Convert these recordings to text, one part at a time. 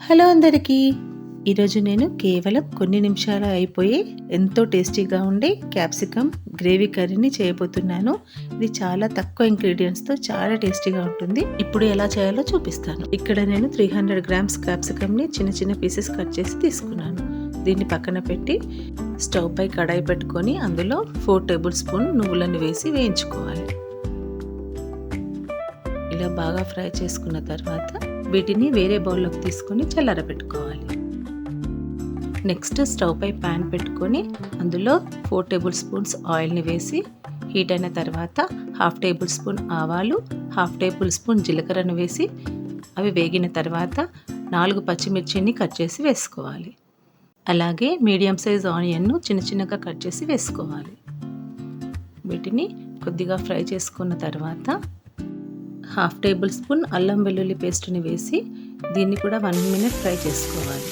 Hello అందరికీ. ఈరోజు నేను కేవలం కొన్ని నిమిషాలు అయిపోయి ఎంతో టేస్టీగా ఉండే క్యాప్సికమ్ గ్రేవీ కర్రీని చేయబోతున్నాను. ఇది చాలా తక్కువ ఇంగ్రీడియంట్స్తో చాలా టేస్టీగా ఉంటుంది. ఇప్పుడు ఎలా చేయాలో చూపిస్తాను. ఇక్కడ నేను 300 గ్రామ్స్ క్యాప్సికమ్ని చిన్న చిన్న పీసెస్ కట్ చేసి తీసుకున్నాను. దీన్ని పక్కన పెట్టి స్టవ్ పై కడాయి పెట్టుకొని అందులో 4 టేబుల్ స్పూన్ నువ్వులను వేసి వేయించుకోవాలి. ఇలా బాగా ఫ్రై చేసుకున్న తర్వాత వీటిని వేరే బౌల్లోకి తీసుకొని చల్లారబెట్టుకోవాలి. నెక్స్ట్ స్టవ్ పై ప్యాన్ పెట్టుకొని అందులో 4 టేబుల్ స్పూన్స్ ఆయిల్ని వేసి హీట్ అయిన తర్వాత 1/2 టేబుల్ స్పూన్ ఆవాలు, 1/2 టేబుల్ స్పూన్ జీలకర్రను వేసి అవి వేగిన తర్వాత 4 పచ్చిమిర్చిని కట్ చేసి వేసుకోవాలి. అలాగే మీడియం సైజ్ ఆనియన్ను చిన్న చిన్నగా కట్ చేసి వేసుకోవాలి. వీటిని కొద్దిగా ఫ్రై చేసుకున్న తర్వాత 1/2 టేబుల్ స్పూన్ అల్లం వెల్లుల్లి పేస్ట్ని వేసి దీన్ని కూడా 1 మినిట్ ఫ్రై చేసుకోవాలి.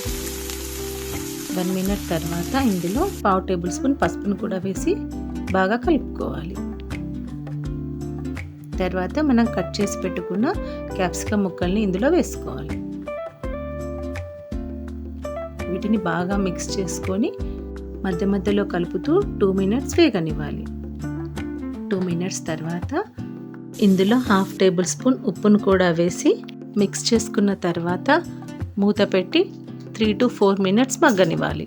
1 మినిట్ తర్వాత ఇందులో 1/2 టేబుల్ స్పూన్ పసుపును కూడా వేసి బాగా కలుపుకోవాలి. తర్వాత మనం కట్ చేసి పెట్టుకున్న క్యాప్సికమ్ ముక్కల్ని ఇందులో వేసుకోవాలి. వీటిని బాగా మిక్స్ చేసుకొని మధ్య మధ్యలో కలుపుతూ 2 మినిట్స్ వేగనివ్వాలి. 2 మినిట్స్ తర్వాత ఇందులో 1/2 టేబుల్ స్పూన్ ఉప్పును కూడా వేసి మిక్స్ చేసుకున్న తర్వాత మూత పెట్టి 3 to 4 మినిట్స్ మగ్గనివ్వాలి.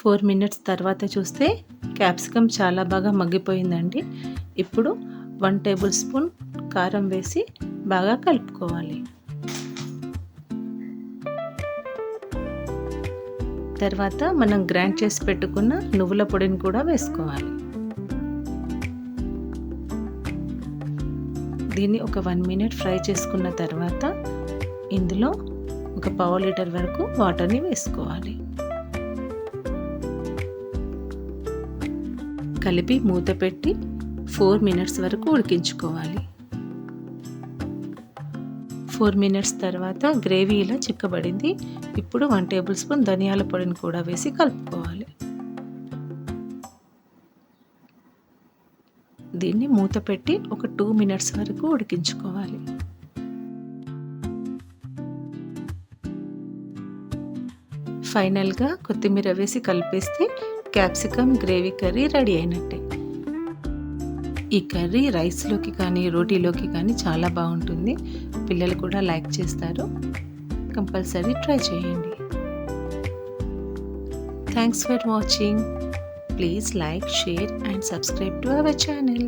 4 మినిట్స్ తర్వాత చూస్తే క్యాప్సికమ్ చాలా బాగా మగ్గిపోయిందండి. ఇప్పుడు 1 టేబుల్ స్పూన్ కారం వేసి బాగా కలుపుకోవాలి. తర్వాత మనం గ్రైండ్ చేసి పెట్టుకున్న నువ్వుల పొడిని కూడా వేసుకోవాలి. దీన్ని ఒక 1 మినిట్ ఫ్రై చేసుకున్న తర్వాత ఇందులో ఒక 1/2 లీటర్ వరకు వాటర్ని వేసుకోవాలి. కలిపి మూత పెట్టి 4 మినిట్స్ వరకు ఉడికించుకోవాలి. 4 మినిట్స్ తర్వాత గ్రేవీ ఇలా చిక్కబడింది. ఇప్పుడు 1 టేబుల్ స్పూన్ ధనియాల పొడిని కూడా వేసి కలుపుకోవాలి. దీన్ని మూత పెట్టి ఒక 2 మినిట్స్ వరకు ఉడికించుకోవాలి. ఫైనల్గా కొత్తిమీర వేసి కలిపేస్తే క్యాప్సికమ్ గ్రేవీ కర్రీ రెడీ అయినట్టే. ఈ కర్రీ రైస్లోకి కానీ రోటీలోకి కానీ చాలా బాగుంటుంది. పిల్లలు కూడా లైక్ చేస్తారు. కంపల్సరీ ట్రై చేయండి. Thanks for watching. Please like, share and subscribe to our channel.